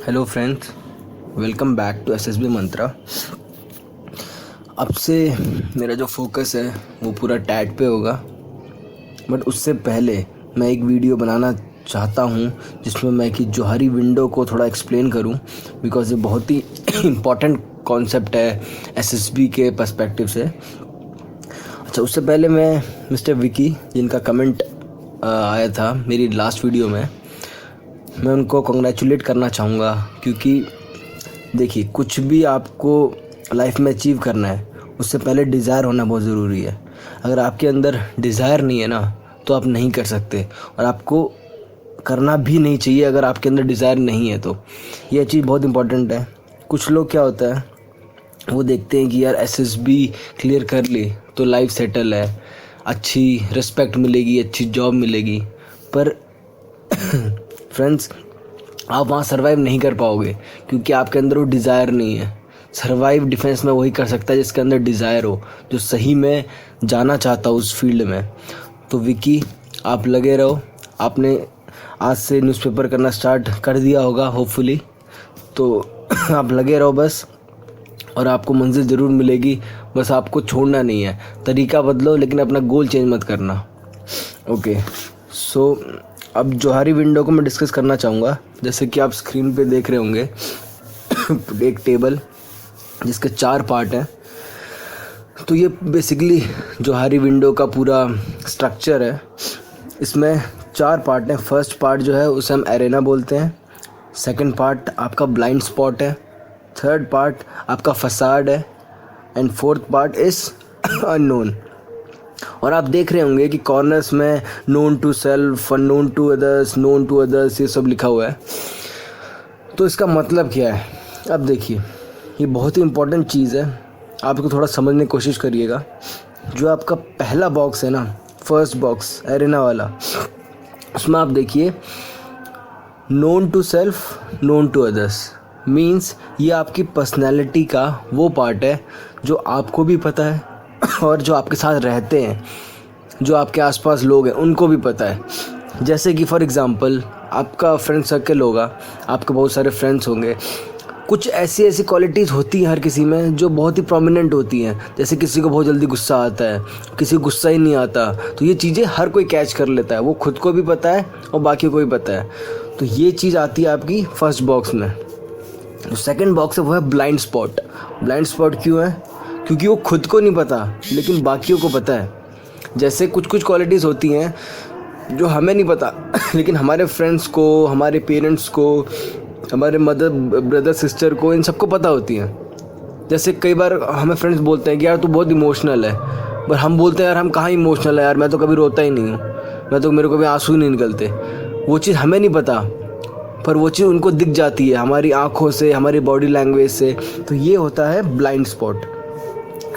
Hello friends, welcome back to SSB Mantra. अब से मेरा जो फोकस है वो पूरा टैट पे होगा, बट उससे पहले मैं एक वीडियो बनाना चाहता हूँ जिसमें मैं कि जोहारी विंडो को थोड़ा एक्सप्लेन करूँ, बिकॉज ये बहुत ही इम्पॉर्टेंट कॉन्सेप्ट है एसएसबी के पर्सपेक्टिव से। अच्छा, उससे पहले मैं मिस्टर विकी, जिनका कमेंट आया था मेरी लास्ट वीडियो में, मैं उनको कॉन्ग्रेचुलेट करना चाहूँगा, क्योंकि देखिए, कुछ भी आपको लाइफ में अचीव करना है उससे पहले डिज़ायर होना बहुत ज़रूरी है। अगर आपके अंदर डिज़ायर नहीं है ना, तो आप नहीं कर सकते, और आपको करना भी नहीं चाहिए अगर आपके अंदर डिज़ायर नहीं है। तो ये चीज़ बहुत इंपॉर्टेंट है। कुछ लोग क्या होता है, वो देखते हैं कि यार एसएसबी क्लियर कर ली तो लाइफ सेटल है, अच्छी रिस्पेक्ट मिलेगी, अच्छी जॉब मिलेगी, पर फ्रेंड्स, आप वहाँ सर्वाइव नहीं कर पाओगे क्योंकि आपके अंदर वो डिज़ायर नहीं है। सर्वाइव डिफेंस में वही कर सकता है जिसके अंदर डिज़ायर हो, जो सही में जाना चाहता हो उस फील्ड में। तो विकी, आप लगे रहो। आपने आज से न्यूज़पेपर करना स्टार्ट कर दिया होगा होपफुली, तो आप लगे रहो बस, और आपको मंजिल ज़रूर मिलेगी। बस आपको छोड़ना नहीं है, तरीका बदलो लेकिन अपना गोल चेंज मत करना। ओके, सो अब जोहारी विंडो को मैं डिस्कस करना चाहूँगा। जैसे कि आप स्क्रीन पे देख रहे होंगे एक टेबल जिसके 4 पार्ट हैं। तो ये बेसिकली जोहारी विंडो का पूरा स्ट्रक्चर है। इसमें 4 पार्ट हैं। फर्स्ट पार्ट जो है उसे हम एरेना बोलते हैं। सेकंड पार्ट आपका ब्लाइंड स्पॉट है। थर्ड पार्ट आपका फसाड है, and fourth part is unknown. और आप देख रहे होंगे कि कॉर्नर्स में known to self, unknown to others, known to others, ये सब लिखा हुआ है। तो इसका मतलब क्या है? अब देखिए, ये बहुत ही इम्पोर्टेंट चीज़ है, आप इसको थोड़ा समझने की कोशिश करिएगा। जो आपका पहला बॉक्स है ना, फर्स्ट बॉक्स एरेना वाला, उसमें आप देखिए known to self, known to others, means ये आपकी पर्सनैलिटी का वो पार्ट है जो आपको भी पता है और जो आपके साथ रहते हैं, जो आपके आसपास लोग हैं, उनको भी पता है। जैसे कि फॉर एग्ज़ाम्पल, आपका फ्रेंड सर्कल होगा, आपके बहुत सारे फ्रेंड्स होंगे। कुछ ऐसी ऐसी क्वालिटीज़ होती हैं हर किसी में जो बहुत ही प्रोमिनेंट होती हैं। जैसे किसी को बहुत जल्दी गुस्सा आता है, किसी को गुस्सा ही नहीं आता। तो ये चीज़ें हर कोई कैच कर लेता है, वो खुद को भी पता है और बाकी को भी पता है। तो ये चीज़ आती है आपकी फर्स्ट बॉक्स में। जो सेकेंड बॉक्स है वो है ब्लाइंड स्पॉट। ब्लाइंड स्पॉट क्यों है? क्योंकि वो खुद को नहीं पता लेकिन बाकियों को पता है। जैसे कुछ कुछ क्वालिटीज़ होती हैं जो हमें नहीं पता लेकिन हमारे फ्रेंड्स को, हमारे पेरेंट्स को, हमारे मदर ब्रदर सिस्टर को, इन सबको पता होती हैं। जैसे कई बार हमें फ्रेंड्स बोलते हैं कि यार तू बहुत इमोशनल है, पर हम बोलते हैं यार हम कहाँ इमोशनल है यार, मैं तो कभी रोता ही नहीं हूँ, मेरे को कभी आंसू ही नहीं निकलते। वो चीज़ हमें नहीं पता, पर वो चीज़ उनको दिख जाती है हमारी आँखों से, हमारी बॉडी लैंग्वेज से। तो ये होता है ब्लाइंड स्पॉट।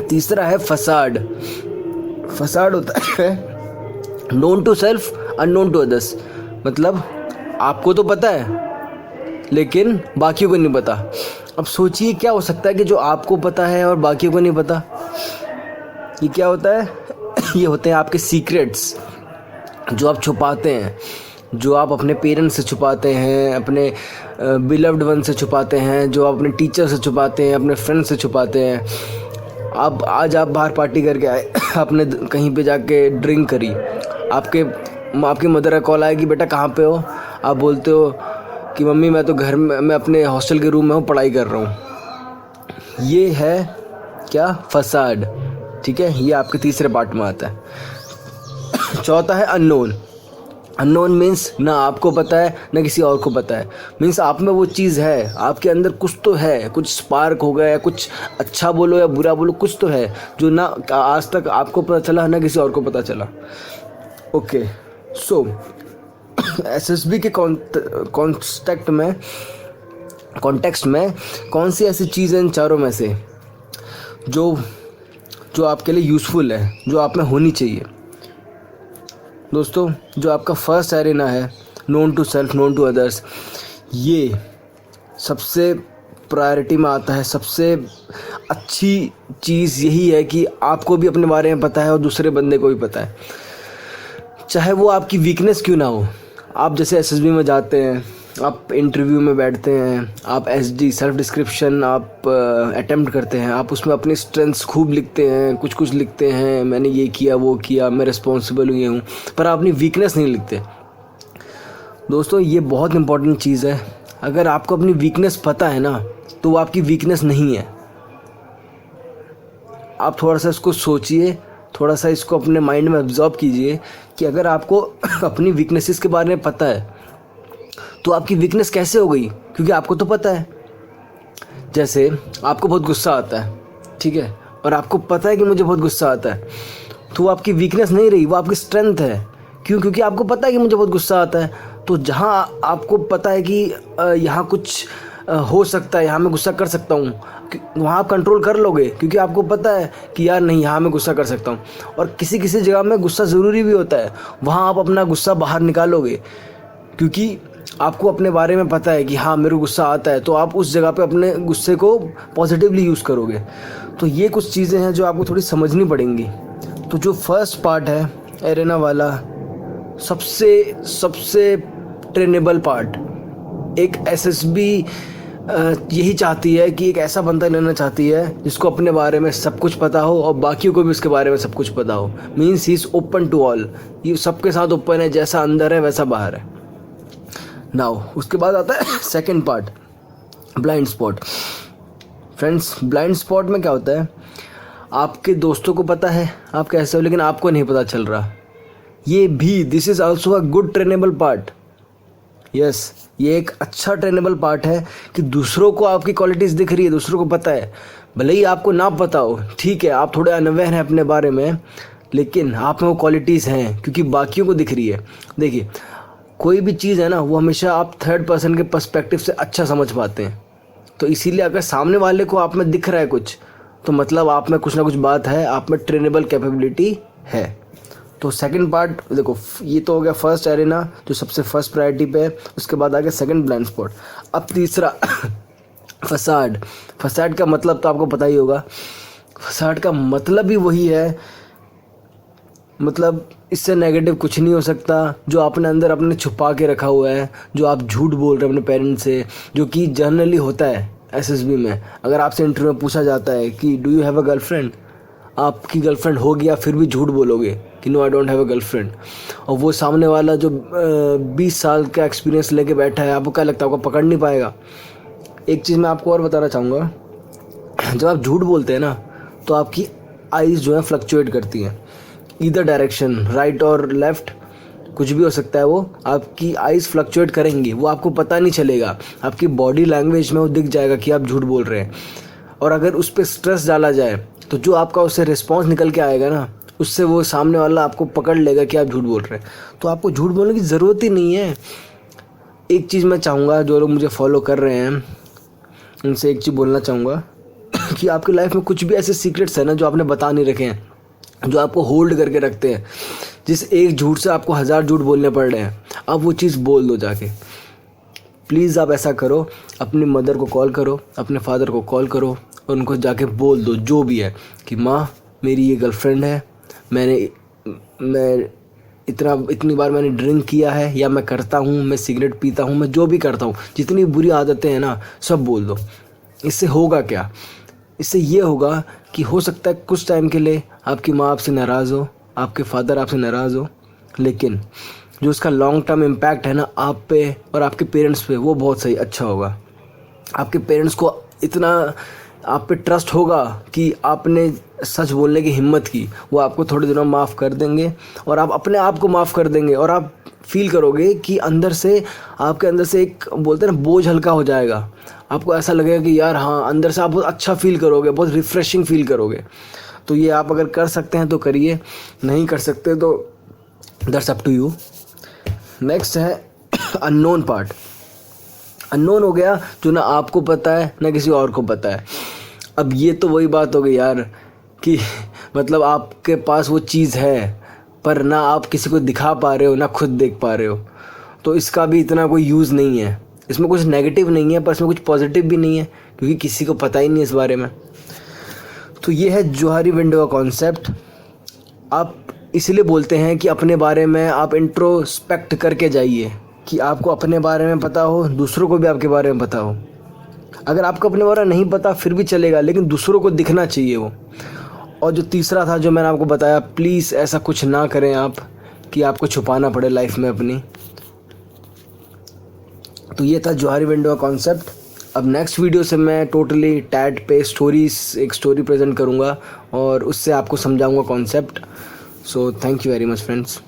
तीसरा है फसाड। फसाड होता है known to self, unknown to others. मतलब आपको तो पता है लेकिन बाकियों को नहीं पता। अब सोचिए क्या हो सकता है कि जो आपको पता है और बाकियों को नहीं पता। ये क्या होता है? ये होते हैं आपके सीक्रेट्स जो आप छुपाते हैं, जो आप अपने पेरेंट्स से छुपाते हैं, अपने बिलव्ड वन से छुपाते हैं, जो आप अपने टीचर से छुपाते हैं, अपने फ्रेंड से छुपाते हैं। आप आज बाहर पार्टी करके आए, आपने कहीं पे जाके ड्रिंक करी, आपकी मदर का कॉल आया कि बेटा कहाँ पे हो? आप बोलते हो कि मम्मी मैं तो घर में, मैं अपने हॉस्टल के रूम में हूँ, पढ़ाई कर रहा हूँ। ये है क्या? फसाड। ठीक है, ये आपके तीसरे पार्ट में आता है। चौथा है अननोन। अननोन मीन्स ना आपको पता है ना किसी और को पता है। मीन्स आप में वो चीज़ है, आपके अंदर कुछ तो है, कुछ स्पार्क हो गया, या कुछ अच्छा बोलो या बुरा बोलो, कुछ तो है जो ना आज तक आपको पता चला ना किसी और को पता चला। ओके, सो एसएसबी के कॉन्टेक्स्ट में कौन सी ऐसी चीज़ है इन चारों में से जो आपके लिए यूज़फुल है, जो आप में होनी चाहिए? दोस्तों, जो आपका फर्स्ट एरेना है known to self, known to others, ये सबसे प्रायोरिटी में आता है। सबसे अच्छी चीज़ यही है कि आपको भी अपने बारे में पता है और दूसरे बंदे को भी पता है, चाहे वो आपकी वीकनेस क्यों ना हो। आप जैसे एसएसबी में जाते हैं, आप इंटरव्यू में बैठते हैं, आप एसडी सेल्फ डिस्क्रिप्शन आप अटेम्प्ट करते हैं, आप उसमें अपनी स्ट्रेंथ्स खूब लिखते हैं, कुछ कुछ लिखते हैं, मैंने ये किया वो किया, मैं रिस्पॉन्सिबल हुई हूँ, पर आप अपनी वीकनेस नहीं लिखते। दोस्तों ये बहुत इंपॉर्टेंट चीज़ है। अगर आपको अपनी वीकनेस पता है ना, तो वो आपकी वीकनेस नहीं है। आप थोड़ा सा इसको सोचिए, थोड़ा सा इसको अपने माइंड में एब्जॉर्ब कीजिए कि अगर आपको अपनी वीकनेसेस के बारे में पता है तो आपकी वीकनेस कैसे हो गई, क्योंकि आपको तो पता है। जैसे आपको बहुत गुस्सा आता है, ठीक है, और आपको पता है कि मुझे बहुत गुस्सा आता है, तो वो आपकी वीकनेस नहीं रही, वो आपकी स्ट्रेंथ है। क्यों? क्योंकि आपको पता है कि मुझे बहुत गुस्सा आता है। तो जहाँ आपको पता है कि यहाँ कुछ हो सकता है, यहाँ मैं गुस्सा कर सकता हूँ, वहाँ आप कंट्रोल कर लोगे, क्योंकि आपको पता है कि यार नहीं, यहाँ मैं गुस्सा कर सकता हूँ। और किसी किसी जगह में गुस्सा ज़रूरी भी होता है, वहाँ आप अपना गुस्सा बाहर निकालोगे, क्योंकि आपको अपने बारे में पता है कि हाँ मेरे को गुस्सा आता है, तो आप उस जगह पे अपने गुस्से को पॉजिटिवली यूज़ करोगे। तो ये कुछ चीज़ें हैं जो आपको थोड़ी समझनी पड़ेंगी। तो जो फर्स्ट पार्ट है एरेना वाला, सबसे ट्रेनेबल पार्ट, एक एसएसबी यही चाहती है कि एक ऐसा बंदा लेना चाहती है जिसको अपने बारे में सब कुछ पता हो और बाकियों को भी उसके बारे में सब कुछ पता हो। Means he is open to all, ये सबके साथ ओपन है, जैसा अंदर है वैसा बाहर है। नाउ उसके बाद आता है second part, blind spot. Friends, blind spot में क्या होता है, आपके दोस्तों को पता है आप कैसे हो, लेकिन आपको नहीं पता चल रहा। ये भी, this is also a good trainable part. Yes, ये एक अच्छा ट्रेनेबल पार्ट है कि दूसरों को आपकी क्वालिटीज़ दिख रही है, दूसरों को पता है। भले ही आपको ना पता हो, ठीक है, आप थोड़े अनअवेयर हैं अपने बारे में, लेकिन आप में वो क्वालिटीज़ हैं क्योंकि बाकियों को दिख रही है। देखिए, कोई भी चीज़ है ना, वो हमेशा आप थर्ड पर्सन के पर्सपेक्टिव से अच्छा समझ पाते हैं। तो इसीलिए अगर सामने वाले को आप में दिख रहा है कुछ, तो मतलब आप में कुछ ना कुछ बात है, आप में ट्रेनेबल कैपेबिलिटी है। तो सेकंड पार्ट देखो, ये तो हो गया फर्स्ट एरेना जो सबसे फर्स्ट प्रायोरिटी पे है। उसके बाद आ गया सेकंड ब्लाइंड स्पॉट। अब तीसरा फसाड। फसाड का मतलब तो आपको पता ही होगा। फसाड का मतलब भी वही है, मतलब इससे नेगेटिव कुछ नहीं हो सकता। जो आपने अंदर अपने छुपा के रखा हुआ है, जो आप झूठ बोल रहे हैं अपने पेरेंट्स से, जो कि जनरली होता है एसएसबी में। अगर आपसे इंटरव्यू में पूछा जाता है कि do you have a girlfriend, आपकी गर्लफ्रेंड हो गया फिर भी झूठ बोलोगे कि no I don't have a girlfriend, और वो सामने वाला जो 20 साल का एक्सपीरियंस लेके बैठा है, आपको क्या लगता है आपको पकड़ नहीं पाएगा? एक चीज़ मैं आपको और बताना चाहूँगा, जब आप झूठ बोलते हैं ना, तो आपकी आइज़ जो है फ्लक्चुएट करती हैं, ईदर डायरेक्शन, राइट और लेफ़्ट, कुछ भी हो सकता है। वो आपकी आइज़ फ्लक्चुएट करेंगी, वो आपको पता नहीं चलेगा, आपकी बॉडी लैंग्वेज में वो दिख जाएगा कि आप झूठ बोल रहे हैं। और अगर उस पर स्ट्रेस डाला जाए, तो जो आपका उससे रिस्पॉन्स निकल के आएगा ना, उससे वो सामने वाला आपको पकड़ लेगा कि आप झूठ बोल रहे हैं। तो आपको झूठ बोलने की ज़रूरत ही नहीं है। एक चीज़ मैं चाहूँगा, जो लोग मुझे फॉलो कर रहे हैं उनसे एक चीज़ बोलना चाहूँगा कि आपकी लाइफ में कुछ भी ऐसे सीक्रेट्स हैं ना जो आपने बता नहीं रखे हैं, जो आपको होल्ड करके रखते हैं, जिस एक झूठ से आपको 1000 झूठ बोलने पड़ रहे हैं, आप वो चीज़ बोल दो जाके। प्लीज़ आप ऐसा करो, अपनी मदर को कॉल करो, अपने फादर को कॉल करो और उनको जाके बोल दो जो भी है कि माँ मेरी ये गर्लफ्रेंड है, मैं इतनी बार मैंने ड्रिंक किया है, या मैं करता हूँ, मैं सिगरेट पीता हूँ, मैं जो भी करता हूँ, जितनी बुरी आदतें हैं ना सब बोल दो। इससे होगा क्या? इससे ये होगा कि हो सकता है कुछ टाइम के लिए आपकी माँ आपसे नाराज़ हो, आपके फादर आपसे नाराज़ हो, लेकिन जो उसका लॉन्ग टर्म इम्पैक्ट है ना आप पे और आपके पेरेंट्स पे, वो बहुत सही अच्छा होगा। आपके पेरेंट्स को इतना आप पे ट्रस्ट होगा कि आपने सच बोलने की हिम्मत की, वो आपको थोड़े दिनों माफ़ कर देंगे और आप अपने आप को माफ़ कर देंगे, और आप फील करोगे कि अंदर से, आपके अंदर से एक बोलते हैं ना बोझ हल्का हो जाएगा। आपको ऐसा लगेगा कि यार हाँ, अंदर से आप बहुत अच्छा फील करोगे, बहुत रिफ़्रेशिंग फील करोगे। तो ये आप अगर कर सकते हैं तो करिए, नहीं कर सकते तो that's up to you. Next है अननोन पार्ट। अननोन हो गया जो ना आपको पता है ना किसी और को पता है। अब ये तो वही बात हो गई यार कि मतलब आपके पास वो चीज़ है पर ना आप किसी को दिखा पा रहे हो ना खुद देख पा रहे हो, तो इसका भी इतना कोई यूज़ नहीं है। इसमें कुछ नेगेटिव नहीं है पर इसमें कुछ पॉजिटिव भी नहीं है, क्योंकि किसी को पता ही नहीं इस बारे में। तो ये है जोहारी विंडो का कॉन्सेप्ट। आप इसलिए बोलते हैं कि अपने बारे में आप इंट्रोस्पेक्ट करके जाइए, कि आपको अपने बारे में पता हो, दूसरों को भी आपके बारे में पता हो। अगर आपको अपने बारे में नहीं पता फिर भी चलेगा, लेकिन दूसरों को दिखना चाहिए वो। और जो तीसरा था जो मैंने आपको बताया, प्लीज़ ऐसा कुछ ना करें आप कि आपको छुपाना पड़े लाइफ में अपनी। तो ये था जोहारी विंडो का कॉन्सेप्ट। अब नेक्स्ट वीडियो से मैं टोटली टैट पे एक स्टोरी प्रेजेंट करूँगा और उससे आपको समझाऊँगा concept. So thank you very much friends.